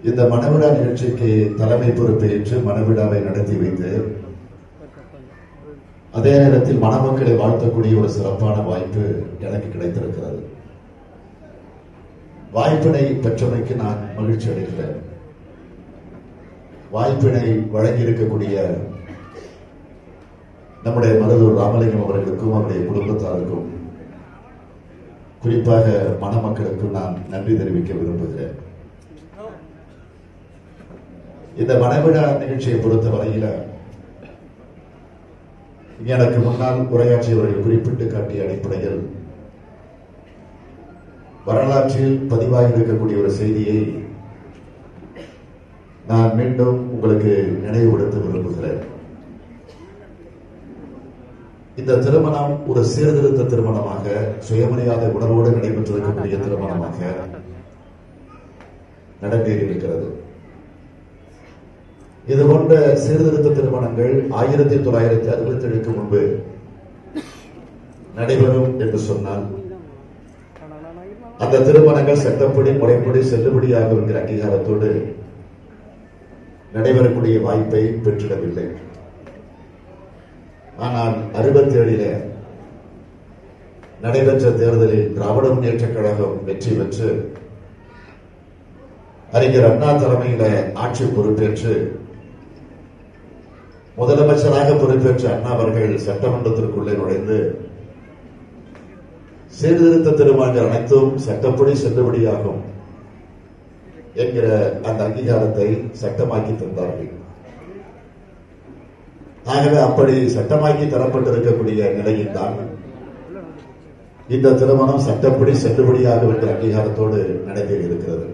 இந்த மணவிழா நிகழ்ச்சிக்கு தலைமை பொறுப்பேற்று மணவிழாவை நடத்தி வைத்து அதே நேரத்தில் மணமக்களை வாழ்த்தக்கூடிய ஒரு சிறப்பான வாய்ப்பு எனக்கு கிடைத்திருக்கிறது. வாய்ப்பினை பெற்றமைக்கு நான் மகிழ்ச்சி அடைகிறேன். வாய்ப்பினை வழங்கியிருக்கக்கூடிய நம்முடைய மருதூர் ராமலிங்கம் அவர்களுக்கும் அவருடைய குடும்பத்தாருக்கும் குறிப்பாக மணமக்களுக்கும் நான் நன்றி தெரிவிக்க விரும்புகிறேன். இந்த மணவிழா நிகழ்ச்சியை பொறுத்த வரையில எனக்கு முன்னால் உரையாற்றியவர்கள் குறிப்பிட்டு காட்டிய அடிப்படையில் வரலாற்றில் பதிவாகி இருக்கக்கூடிய ஒரு செய்தியை நான் மீண்டும் உங்களுக்கு நினைவுபடுத்த விரும்புகிறேன். இந்த திருமணம் ஒரு சீர்திருத்த திருமணமாக, சுயமரியாதை உணர்வோடு நடைபெற்றிருக்கக்கூடிய திருமணமாக நடந்தேறியிருக்கிறது. இது போன்ற சீர்திருத்த திருமணங்கள் 1967க்கு முன்பு நடைபெறும் என்று சொன்னால் அந்த திருமணங்கள் சட்டப்படி முறைப்படி செல்லுபடியாகும் என்கிற அங்கீகாரத்தோடு நடைபெறக்கூடிய வாய்ப்பை பெற்றிடவில்லை. ஆனால் 67 நடைபெற்ற தேர்தலில் திராவிட முன்னேற்றக் கழகம் வெற்றி பெற்று அறிஞர் அண்ணா தலைமையில ஆட்சி பொறுப்பேற்று முதலமைச்சராக பொறுப்பேற்ற அண்ணா அவர்கள் சட்டமன்றத்திற்குள்ளே நுழைந்து சீர்திருத்த திருமணங்கள் அனைத்தும் சட்டப்படி செல்லுபடியாகும் என்கிற அந்த அங்கீகாரத்தை சட்டமாக்கி தந்தார்கள். ஆகவே அப்படி சட்டமாக்கி தரப்பட்டிருக்கக்கூடிய நிலையில் தான் இந்த திருமணம் சட்டப்படி செல்லுபடியாகும் என்கிற அங்கீகாரத்தோடு நடைபெற இருக்கிறது.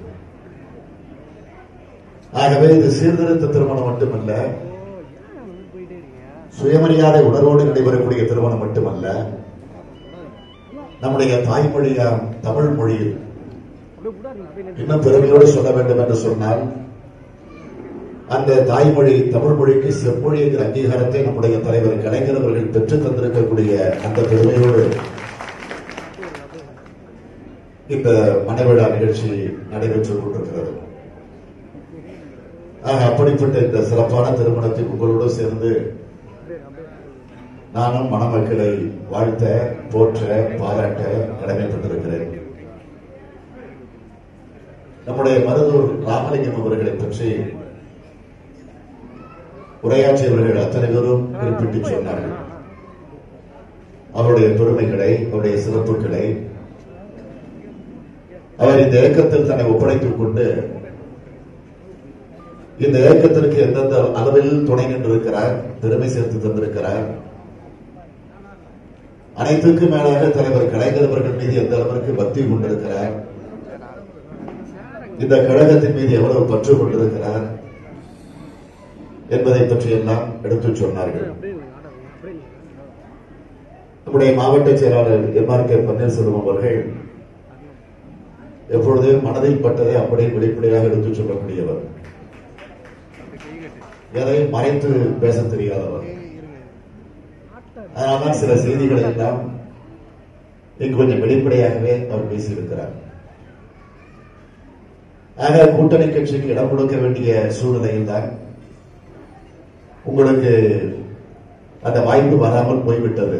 ஆகவே இது சீர்திருத்த திருமணம் மட்டுமல்ல, சுயமரியாதை உணர்வோடு நடைபெறக்கூடிய திருமணம் மட்டுமல்ல, நம்முடைய தாய்மொழியாம் தமிழ் மொழியில் இன்னும் பெருமையோடு சொல்ல வேண்டும் என்று சொன்னால் அந்த தாய்மொழி தமிழ் மொழிக்கு செம்மொழி என்கிற அங்கீகாரத்தை நம்முடைய தலைவர் கலைஞர் அவர்கள் பெற்றுத் தந்திருக்கக்கூடிய அந்த பெருமையோடு இந்த மணவிழா நிகழ்ச்சி நடைபெற்றுக் கொண்டிருக்கிறது. ஆக அப்படிப்பட்ட இந்த சிறப்பான திருமணத்தை உங்களோடு சேர்ந்து நானும் மணமக்களை வாழ்த்த, போற்ற, பாராட்ட கடமைப்பட்டிருக்கிறேன். நம்முடைய மருதூர் ராமலிங்கம் அவர்களை பற்றி உரையாற்றியவர்கள் அத்தனை பேரும் குறிப்பிட்டு சொன்னார்கள். அவருடைய பெருமைகளை, அவருடைய சிறப்புகளை, அவர் இந்த இயக்கத்தில் தன்னை ஒப்படைத்துக் கொண்டு இந்த இயக்கத்திற்கு எந்தெந்த அளவில் துணை நின்றிருக்கிறார், பெருமை சேர்த்து தந்திருக்கிறார், அனைத்துக்கும் மேலாக தலைவர் கலைஞர் அவர்கள் மீது எந்த அளவிற்கு பக்தி கொண்டிருக்கிறார், இந்த கழகத்தின் மீது எவ்வளவு பற்று கொண்டிருக்கிறார் என்பதை பற்றி எல்லாம் எடுத்துச் சொன்னார்கள். நம்முடைய மாவட்ட செயலாளர் MRK பன்னீர்செல்வம் அவர்கள் எப்பொழுதே மனதில் பட்டதை அப்படியே வெளிப்படையாக எடுத்துச் சொல்லக்கூடியவர், எதையும் மறைத்து பேச தெரியாதவர். அதனால்தான் சில செய்திகளை எல்லாம் இங்கு கொஞ்சம் வெளிப்படையாகவே அவர் பேசியிருக்கிறார். ஆக கூட்டணி கட்சிக்கு இடம் கொடுக்க வேண்டிய சூழ்நிலையில் தான் உங்களுக்கு அந்த வாய்ப்பு வராமல் போய்விட்டது.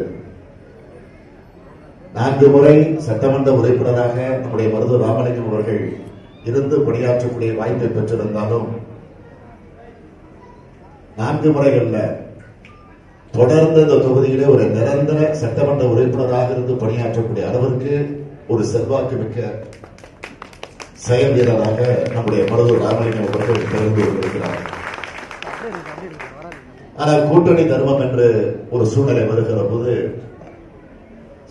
4 முறை சட்டமன்ற உறுப்பினராக நம்முடைய மருதூர் ராமலிங்கம் அவர்கள் இருந்து பணியாற்றக்கூடிய வாய்ப்பை பெற்றிருந்தாலும் 4 முறைகள்ல தொடர்ந்து இந்த தொகுதியிலே ஒரு நிரந்தர சட்டமன்ற உறுப்பினராக இருந்து பணியாற்றக்கூடிய அளவிற்கு ஒரு செல்வாக்கு மிக்க செயல் வீரராக நம்முடைய மருதூர் ராமலிங்கம் அவர்கள் திறந்து கொண்டிருக்கிறார். ஆனால் கூட்டணி தர்மம் என்று ஒரு சூழ்நிலை வருகிற போது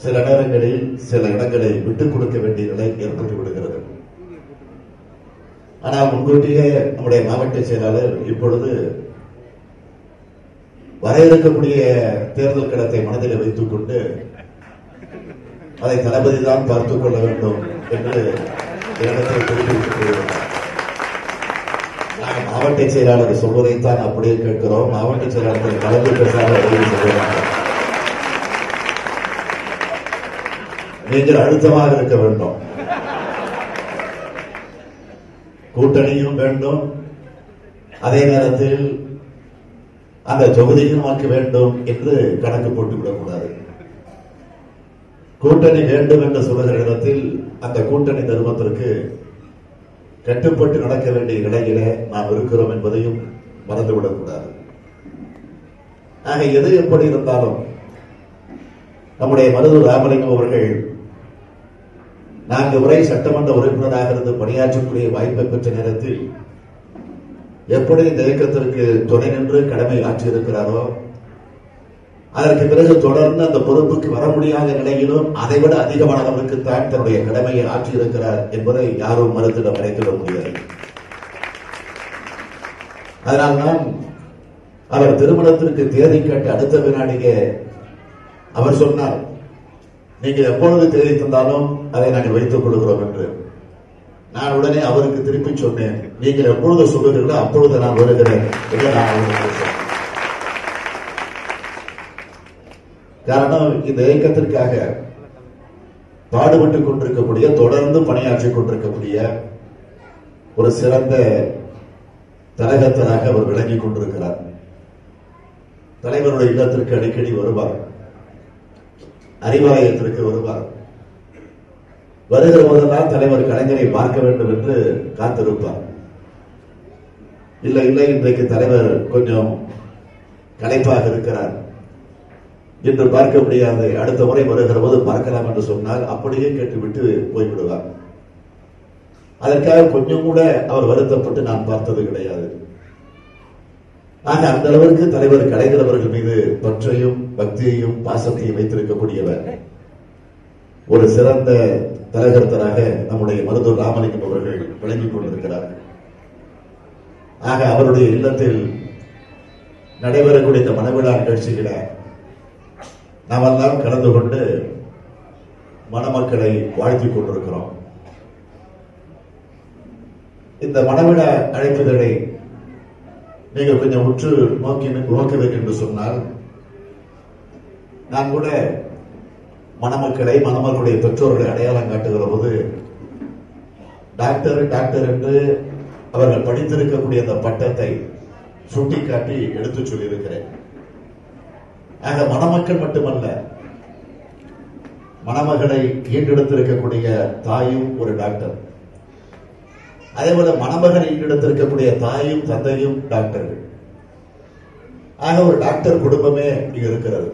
சில நேரங்களில் சில இடங்களை விட்டுக் கொடுக்க வேண்டிய நிலை ஏற்பட்டு விடுகிறது. ஆனால் முன்கூட்டியே நம்முடைய மாவட்ட செயலாளர் இப்பொழுது வர இருக்கக்கூடிய தேர்தல் களத்தை மனதில் வைத்துக் கொண்டு அதை தளபதி தான் பார்த்துக் கொள்ள வேண்டும் என்று மாவட்ட செயலாளர் சொல்வதைத்தான் அப்படியே கேட்கிறோம். மாவட்ட செயலாளர் கலந்து பேசாத சொல்லுவாங்க. நீங்கள் அழுத்தமாக இருக்க வேண்டும். கூட்டணியும் வேண்டும், அதே நேரத்தில் அந்த தொகுதியும் நமக்கு வேண்டும் என்று கணக்கு போட்டுவிடக்கூடாது. கூட்டணி வேண்டும் என்று சொல்லுகிற இடத்தில் அந்த கூட்டணி தர்மத்திற்கு கட்டுப்பட்டு நடக்க வேண்டிய நிலையில நாம் இருக்கிறோம் என்பதையும் மறந்துவிடக்கூடாது. ஆக எது எப்படி இருந்தாலும் நம்முடைய மருதூர் ராமலிங்கம் அவர்கள் 4 முறை சட்டமன்ற உறுப்பினராக இருந்து பணியாற்றக்கூடிய வாய்ப்பை பெற்ற நேரத்தில் எப்படி இந்த இயக்கத்திற்கு துணை நின்று கடமை ஆற்றியிருக்கிறாரோ, அதற்கு பிறகு தொடர்ந்து அந்த பொறுப்புக்கு வர முடியாத நிலையிலும் அதைவிட அதிகமான அளவுக்குத்தான் தன்னுடைய கடமையை ஆற்றியிருக்கிறார் என்பதை யாரும் மறுத்திட மறைத்திட முடியாது. அதனால்தான் அவர் திருமணத்திற்கு தேதி கேட்டு அடுத்த வினாடியே அவர் சொன்னார், நீங்கள் எப்பொழுது தேதி தந்தாலும் அதை நாங்கள் வைத்துக் கொள்கிறோம் என்று. நான் உடனே அவருக்கு திருப்பி சொன்னேன், நீங்கள் எப்பொழுது சொல்லுகிறீர்களோ அப்பொழுது நான் வருகிறேன் என்று நான் அவருக்கு சொன்னேன். காரணம், இந்த இயக்கத்திற்காக பாடுபட்டுக் கொண்டிருக்கக்கூடிய, தொடர்ந்து பணியாற்றிக் கொண்டிருக்கக்கூடிய ஒரு சிறந்த தலைகத்தராக அவர் விளங்கிக் கொண்டிருக்கிறார். தலைவருடைய இல்லத்திற்கு அடிக்கடி வருவார், அறிவாலயத்திற்கு வருவார். வருகிற போதெல்லாம் தலைவர் கலைஞரை பார்க்க வேண்டும் என்று காத்திருப்பார். இல்லை இல்லை, இன்றைக்கு தலைவர் கொஞ்சம் களைப்பாக இருக்கிறார், இன்று பார்க்க முடியாது, அடுத்த முறை வருகிற போது பார்க்கலாம் என்று சொன்னால் அப்படியே கேட்டுவிட்டு போய்விடுவார். அதற்காக கொஞ்சம் கூட அவர் வருத்தப்பட்டு நான் பார்த்தது கிடையாது. ஆக அந்த அளவிற்கு தலைவர் கலைஞர் அவர்கள் மீது பற்றையும் பக்தியையும் பாசத்தையும் வைத்திருக்கக்கூடியவர், ஒரு சிறந்த தலைகர்த்தராக நம்முடைய மருதூர் ராமலிங்கம் அவர்கள் விளங்கிக் கொண்டிருக்கிறார்கள். ஆக அவருடைய இல்லத்தில் நடைபெறக்கூடிய இந்த மணவிழா நிகழ்ச்சியில நாமெல்லாம் கலந்து கொண்டு மணமக்களை வாழ்த்திக் கொண்டிருக்கிறோம். இந்த மணவிழா அழைப்புகளை நீங்கள் கொஞ்சம் உற்று நோக்குவீர்கள் என்று சொன்னால், நான் கூட மணமக்களை, மணமக்களுடைய பெற்றோர்களை அடையாளம் காட்டுகிற போது டாக்டர் டாக்டர் என்று அவர்கள் படித்திருக்கக்கூடிய அந்த பட்டத்தை சுட்டிக்காட்டி எடுத்துச் சொல்லியிருக்கிறேன். ஆக மணமக்கள் மட்டுமல்ல, மணமகளை ஈண்டெடுத்திருக்கக்கூடிய தாயும் ஒரு டாக்டர், அதேபோல மணமகனை ஈண்டெடுத்திருக்கக்கூடிய தாயும் தந்தையும் டாக்டர்கள். ஆக ஒரு டாக்டர் குடும்பமே இங்கு இருக்கிறது.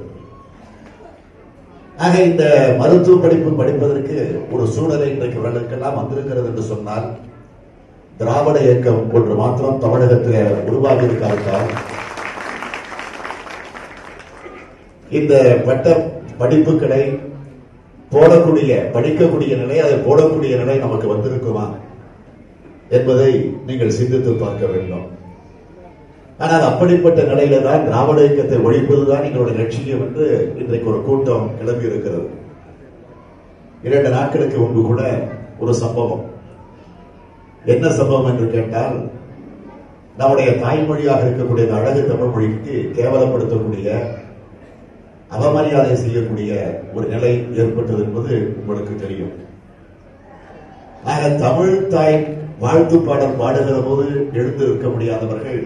ஆக இந்த மருத்துவ படிப்பு படிப்பதற்கு ஒரு சூழலை இன்றைக்கு உலகெல்லாம் வந்திருக்கிறது என்று சொன்னால், திராவிட இயக்கம் ஒன்று மாத்திரம் தமிழகத்தில் உருவாகி இருக்காவிட்டால் இந்த பட்ட படிப்புகளை போடக்கூடிய, படிக்கக்கூடிய நிலை, அதை போடக்கூடிய நிலை நமக்கு வந்திருக்குமா என்பதை நீங்கள் சிந்தித்து பார்க்க வேண்டும். ஆனால் அப்படிப்பட்ட நிலையில தான் திராவிட இயக்கத்தை ஒழிப்பதுதான் எங்களுடைய லட்சியம் என்று இன்றைக்கு ஒரு கூட்டம் கிளம்பி இருக்கிறது. 2 நாட்களுக்கு முன்பு கூட ஒரு சம்பவம். என்ன சம்பவம் என்று கேட்டால், நம்முடைய தாய்மொழியாக இருக்கக்கூடிய அழகு தமிழ் மொழிக்கு கேவலப்படுத்தக்கூடிய, அவமரியாதை செய்யக்கூடிய ஒரு நிலை ஏற்பட்டது என்பது உங்களுக்கு தெரியும். ஆக தமிழ் தாய் வாழ்த்து பாடல் பாடுகிற போது எழுந்து இருக்க முடியாதவர்கள்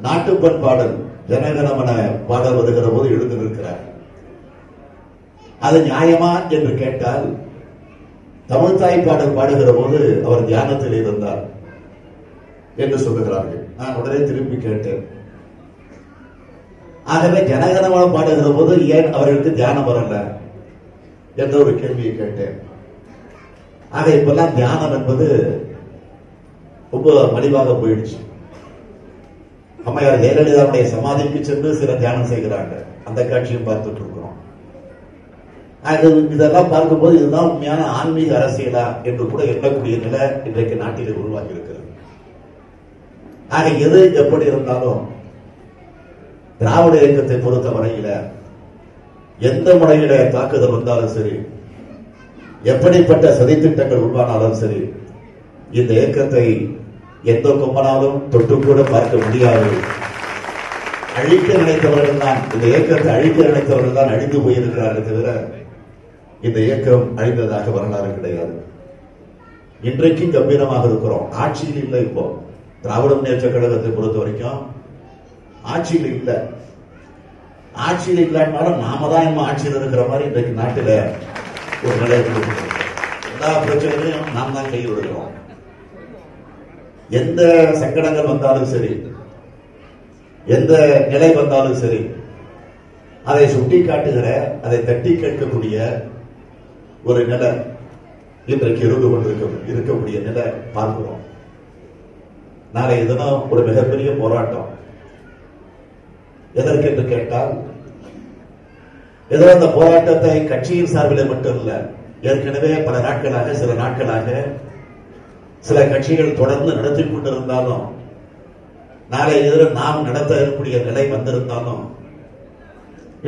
நாட்டுப்பண் பாடல் ஜனகணமன பாடல் வருகிற போது எழுந்து நிற்கிறார். அது நியாயமா என்று கேட்டால், தமிழ்தாய் பாடல் பாடுகிற போது அவர் தியானத்தில் இருந்தார் என்று சொல்லுகிறார்கள். நான் உடனே திரும்பி கேட்டேன், ஆகவே ஜனகணமனம் பாடுகிற போது ஏன் அவர்களுக்கு தியானம் வரல என்ற ஒரு கேள்வியை கேட்டேன். ஆக இப்பெல்லாம் தியானம் என்பது ரொம்ப மலிவாக போயிடுச்சு. அம்மையார் ஜெயலலிதாவுடைய சமாதிக்கு சென்று சில தியானம் செய்கிறாங்க, அந்த காட்சியும் பார்த்துட்டு இருக்கிறோம். இதெல்லாம் பார்க்கும்போது இதுதான் உண்மையான ஆன்மீக அரசியலா என்று கூட எண்ணக்கூடிய நிலை இன்றைக்கு நாட்டிலே உருவாகி இருக்கிறது. ஆக எது எப்படி இருந்தாலும் திராவிட இயக்கத்தை பொறுத்த வரையில எந்த முறையில தாக்குதல் வந்தாலும் சரி, எப்படிப்பட்ட சதித்திட்டங்கள் உருவானாலும் சரி, இந்த இயக்கத்தை எந்த கொம்பனாலும் தொட்டு கூட பார்க்க முடியாது. அழிக்க நினைத்தவர்கள் தான், இந்த இயக்கத்தை அழிக்க நினைத்தவர்கள் தான் அழிந்து போயிருக்கிறார்கள் தவிர இந்த இயக்கம் அழிந்ததாக வரலாறு கிடையாது. இன்றைக்கும் கம்பீரமாக இருக்கிறோம். ஆட்சியில் இல்லை. இப்போ திராவிட முன்னேற்ற கழகத்தை பொறுத்த வரைக்கும் ஆட்சியில் இல்லை. ஆட்சியில் இல்லாட்டாலும் நாம தான் இன்னும் ஆட்சியில் இருக்கிற மாதிரி இன்றைக்கு நாட்டில் ஒரு நிலை எல்லா பிரச்சனைகளையும் நாம் தான் கையில் எடுக்கிறோம். எந்த சங்கடங்கள் வந்தாலும் சரி, எந்த நிலை வந்தாலும் சரி, அதை சுட்டி காட்டுகிற, அதை தட்டி கேட்கக்கூடிய ஒரு நிலை இன்றைக்கு இருந்து இருக்கக்கூடிய நிலை பார்க்கிறோம். நாளைய தினம் ஒரு மிகப்பெரிய போராட்டம். எதற்கு என்று கேட்டால், ஏதோ அந்த போராட்டத்தை கட்சியின் சார்பில் மட்டும் இல்ல, ஏற்கனவே பல நாட்களாக, சில நாட்களாக சில கட்சிகள் தொடர்ந்து நடத்தி கொண்டிருந்தாலும், நாளைய தினம் நாம் நடத்த இருக்கக்கூடிய நிலை வந்திருந்தாலும்,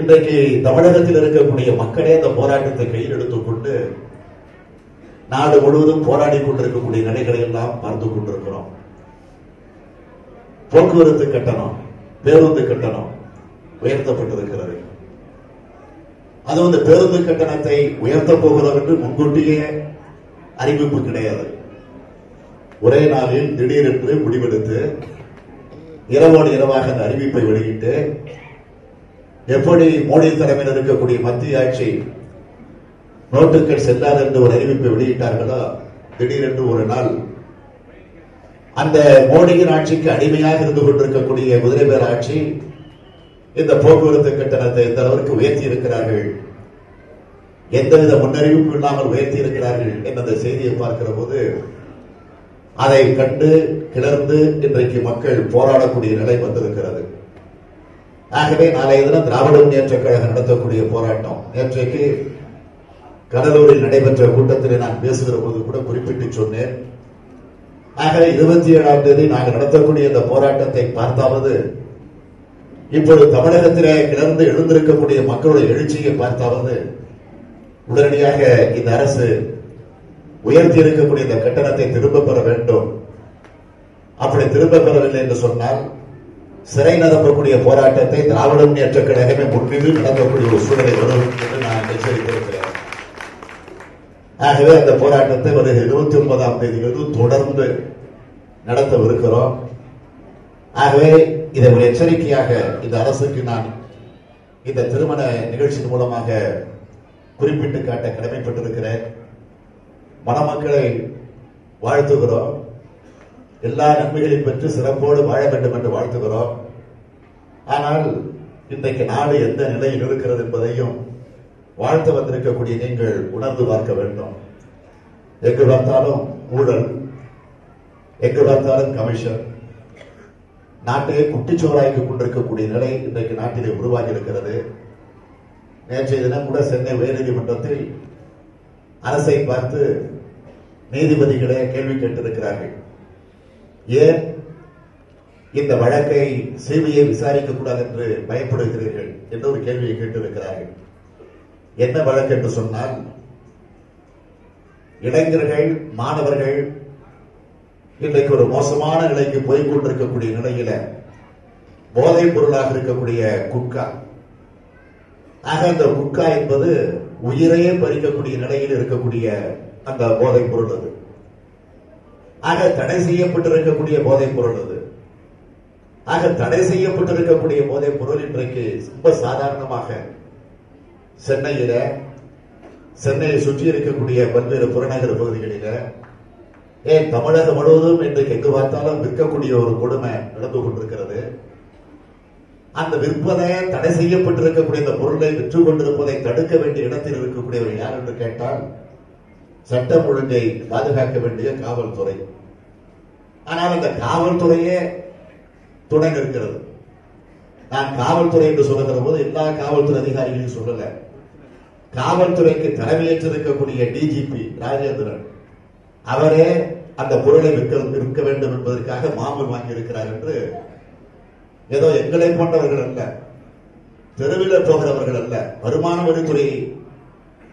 இன்றைக்கு தமிழகத்தில் இருக்கக்கூடிய மக்களே அந்த போராட்டத்தை கையில் எடுத்துக்கொண்டு நாடு முழுவதும் போராடி கொண்டிருக்கக்கூடிய நிலைகளை எல்லாம் பார்த்து கொண்டிருக்கிறோம். போக்குவரத்து கட்டணம், பேருந்து கட்டணம் உயர்த்தப்பட்டிருக்கிறது. அது வந்து பேருந்து கட்டணத்தை உயர்த்த போகிறோம் என்று முன்கூட்டியே அறிவிப்பு கிடையாது. ஒரே நாளில் திடீரென்று முடிவெடுத்து இரவோடு இரவாக அந்த அறிவிப்பை வெளியிட்டு, எப்படி மோடி தலைமையில் இருக்கக்கூடிய மத்திய ஆட்சி நோட்டுகள் செல்லாது என்று ஒரு அறிவிப்பை வெளியிட்டார்களோ, திடீரென்று ஒரு நாள் அந்த மோடியின் ஆட்சிக்கு அடிமையாக இருந்து கொண்டிருக்கக்கூடிய குதிரை பேர் ஆட்சி இந்த போக்குவரத்து கட்டணத்தை இந்த அளவிற்கு உயர்த்தி இருக்கிறார்கள், எந்தவித முன்னறிவிப்பு இல்லாமல் உயர்த்தி இருக்கிறார்கள் என்ற செய்தியை பார்க்கிற போது அதை கண்டு கிளர்ந்து இன்றைக்கு மக்கள் போராடக்கூடிய நிலை வந்திருக்கிறது. ஆகவே நாளைய தினம் திராவிட முன்னேற்ற கழகம் நடத்தக்கூடிய போராட்டம், நேற்றைக்கு கடலூரில் நடைபெற்ற கூட்டத்தில் நான் பேசுகிற போது கூட குறிப்பிட்டு சொன்னேன். ஆகவே 27ஆம் தேதி நாங்கள் நடத்தக்கூடிய இந்த போராட்டத்தை பார்த்தாவது, இப்பொழுது தமிழகத்திலே கிளர்ந்து எழுந்திருக்கக்கூடிய மக்களுடைய எழுச்சியை பார்த்தாவது, உடனடியாக இந்த அரசு உயர்த்தி இருக்கக்கூடிய இந்த கட்டணத்தை திரும்ப பெற வேண்டும். அப்படி திரும்ப பெறவில்லை என்று சொன்னால் சிறை நிரப்பக்கூடிய போராட்டத்தை திராவிட முன்னேற்ற கழகமே முன்னின்று நடத்தக்கூடிய ஒரு சூழலை வரும் என்று நான் எச்சரித்திருக்கிறேன். ஆகவே அந்த போராட்டத்தை வருகிற 29ஆம் தேதியிலிருந்து தொடர்ந்து நடத்தவிருக்கிறோம். ஆகவே இதை ஒரு எச்சரிக்கையாக இந்த அரசுக்கு நான் இந்த திருமண நிகழ்ச்சியின் மூலமாக குறிப்பிட்டு காட்ட கடமைப்பட்டிருக்கிறேன். மணமக்களை வாழ்த்துகிறோம், எல்லா நன்மைகளையும் பெற்று சிறப்போடு வாழ வேண்டும் என்று வாழ்த்துகிறோம். ஆனால் இன்றைக்கு நாடு எந்த நிலையில் இருக்கிறது என்பதையும் வாழ்த்து வந்திருக்கக்கூடிய நீங்கள் உணர்ந்து பார்க்க வேண்டும். எங்கு பார்த்தாலும் ஊழல், எங்கு பார்த்தாலும் கமிஷன், நாட்டையே குட்டிச்சோராய்க்கு கொண்டிருக்கக்கூடிய நிலை இன்றைக்கு நாட்டிலே உருவாகி இருக்கிறது. நேற்றைய தினம் கூட சென்னை உயர்நீதிமன்றத்தில் அரசை பார்த்து நீதிபதிகளே கேள்வி கேட்டிருக்கிறார்கள். ஏன் இந்த வழக்கை சிபிஐ விசாரிக்க கூடாது என்று பயப்படுகிறீர்கள் என்று ஒரு கேள்வியை கேட்டிருக்கிறார்கள். என்ன வழக்கு என்று சொன்னால், இளைஞர்கள், மாணவர்கள் இன்றைக்கு ஒரு மோசமான நிலைக்கு போய் கொண்டிருக்கக்கூடிய நிலையில போதைப் பொருளாக இருக்கக்கூடிய குட்கா, ஆக அந்த குட்கா என்பது உயிரையே பறிக்கக்கூடிய நிலையில் இருக்கக்கூடிய அந்த போதைப் பொருள் அது. ஆக தடை செய்யப்பட்டிருக்கக்கூடிய போதைப் பொருள் அது. ஆக தடை செய்யப்பட்டிருக்கக்கூடிய போதைப் பொருள் இன்றைக்கு ரொம்ப சாதாரணமாக சென்னையை சுற்றி இருக்கக்கூடிய பல்வேறு புறநகர் பகுதிகளில, ஏன் தமிழகம் முழுவதும் இன்றைக்கு எங்கு பார்த்தாலும் விற்கக்கூடிய ஒரு கொடுமை நடந்து கொண்டிருக்கிறது. அந்த விற்பனை தடை செய்யப்பட்டிருக்கக்கூடிய இந்த பொருளை விற்று கொண்டிருப்பதை தடுக்க வேண்டிய இடத்தில் இருக்கக்கூடியவர் யார் என்று கேட்டால், சட்டம் ஒழுங்கை பாதுகாக்க வேண்டிய காவல்துறை. ஆனால் அந்த காவல்துறையே துணை நிற்கிறது. நான் காவல்துறை என்று சொல்லுகிற போது எல்லா காவல்துறை அதிகாரிகளையும் சொல்லல. காவல்துறைக்கு தலைமையேற்றிருக்கக்கூடிய டிஜிபி ராஜேந்திரன் அவரே அந்த பொருளை விற்க வேண்டும் என்பதற்காக மாமூல் வாங்கி இருக்கிறார் என்று, ஏதோ எங்களை போன்றவர்கள் அல்ல, தெருவில் போகிறவர்கள் அல்ல, வருமான வரித்துறை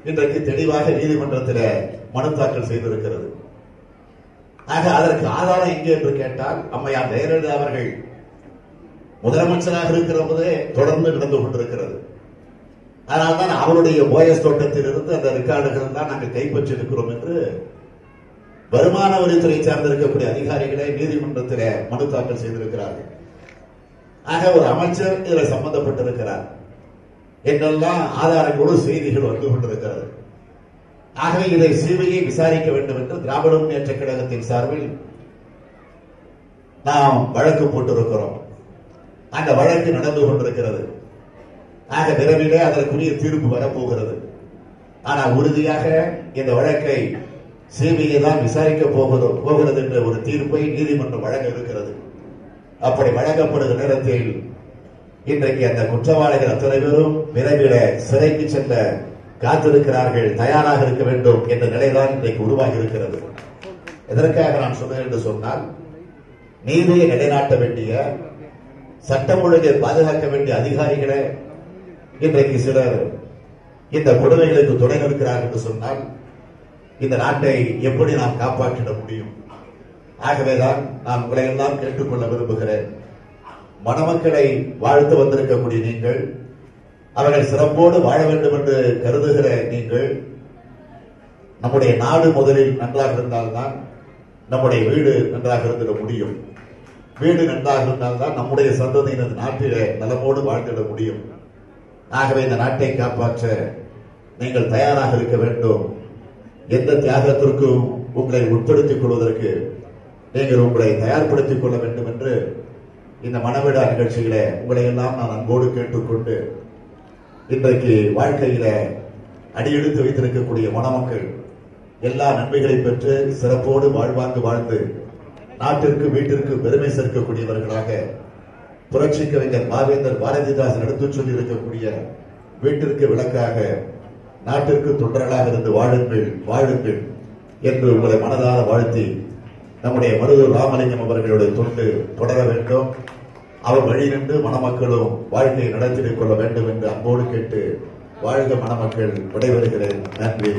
இன்றைக்கு தெளிவாக நீதிமன்றத்தில் மனு தாக்கல் செய்திருக்கிறது. ஆக அதற்கு ஆதாரம் எங்கே என்று கேட்டால், அம்மையார் ஜெயலலிதா அவர்கள் முதலமைச்சராக இருக்கிற போதே தொடர்ந்து நடந்து கொண்டிருக்கிறது. அதனால்தான் அவருடைய போயஸ் தோட்டத்தில் இருந்து அந்த ரெக்கார்டுகள் தான் நாங்கள் கைப்பற்றி இருக்கிறோம் என்று வருமான வரித்துறை சார்ந்திருக்கக்கூடிய அதிகாரிகளை நீதிமன்றத்தில் மனு தாக்கல் செய்திருக்கிறார்கள். ஆக ஒரு அமைச்சர் இதில் சம்பந்தப்பட்டிருக்கிறார் என்றெல்லாம் ஆதாரங்களோடு செய்திகள் வந்து கொண்டிருக்கிறது. ஆகவே இதை சிபிஐ விசாரிக்க வேண்டும் என்று திராவிட முன்னேற்ற கழகத்தின் சார்பில் நாம் வழக்கு போட்டிருக்கிறோம். அந்த வழக்கு நடந்து கொண்டிருக்கிறது. ஆக விரைவிலே அதற்குரிய தீர்ப்பு வரப்போகிறது. ஆனால் உறுதியாக இந்த வழக்கை சிபிஐ தான் விசாரிக்க போகிறது என்ற ஒரு தீர்ப்பை நீதிமன்றம் வழங்க இருக்கிறது. அப்படி வழங்கப்படுகிற நேரத்தில் இன்றைக்கு அந்த குற்றவாளிகள் அத்தனை பேரும் விரைவில் சிறைக்கு செல்ல காத்திருக்கிறார்கள், தயாராக இருக்க வேண்டும் என்ற நிலைதான் இன்றைக்கு உருவாகி இருக்கிறது. எதற்காக நான் சொன்னேன் என்று சொன்னால், நீதியை நிலைநாட்ட வேண்டிய, சட்டம் ஒழுங்கை பாதுகாக்க வேண்டிய அதிகாரிகளை இன்றைக்கு சிலர் இந்த கொடுமைகளுக்கு துணை நிற்கிறார்கள் என்று சொன்னால் இந்த நாட்டை எப்படி நாம் காப்பாற்றிட முடியும்? ஆகவேதான் நான் உங்களை எல்லாம் கேட்டுக்கொள்ள விரும்புகிறேன். மணமக்களை வாழ்த்து வந்திருக்கக்கூடிய நீங்கள், அவர்கள் சிறப்போடு வாழ வேண்டும் என்று கருதுகிற நீங்கள், நம்முடைய நாடு முதலில் நன்றாக இருந்தால்தான் நம்முடைய வீடு நன்றாக இருந்திட முடியும். வீடு நன்றாக இருந்தால்தான் நம்முடைய சந்ததியினர் நாட்டிலே நலமோடு வாழ்ந்திட முடியும். ஆகவே இந்த நாட்டை காப்பாற்ற நீங்கள் தயாராக இருக்க வேண்டும். எந்த தியாகத்திற்கும் உங்களை உட்படுத்திக் கொள்வதற்கு நீங்கள் உங்களை தயார்படுத்திக் கொள்ள வேண்டும் என்று இந்த மணவிழா நிகழ்ச்சியில உங்களை எல்லாம் நான் அன்போடு கேட்டுக்கொண்டு, இன்றைக்கு வாழ்க்கையில அடியெடுத்து வைத்திருக்கக்கூடிய மணமக்கள் எல்லா நன்மைகளை பெற்று சிறப்போடு வாழ்வாங்கு வாழ்ந்து நாட்டிற்கு வீட்டிற்கு பெருமை சேர்க்கக்கூடியவர்களாக, புரட்சி கவிஞர் பாவேந்தர் பாரதிதாசன் எடுத்துச் சொல்லி இருக்கக்கூடிய வீட்டிற்கு விளக்காக, நாட்டிற்கு தொண்டர்களாக இருந்து வாழுங்கள் வாழுங்கள் என்று உங்களை மனதார வாழ்த்தி, நம்முடைய மருதூர் ராமலிங்கம் அவர்களுடைய தொண்டு தொடர வேண்டும். அவர் வழி நின்று மணமக்களும் வாழ்க்கையை நடத்திக் கொள்ள வேண்டும் என்று அன்போடு கேட்டு, வாழ்க மணமக்கள். விடைபெறுகிறேன். நன்றி.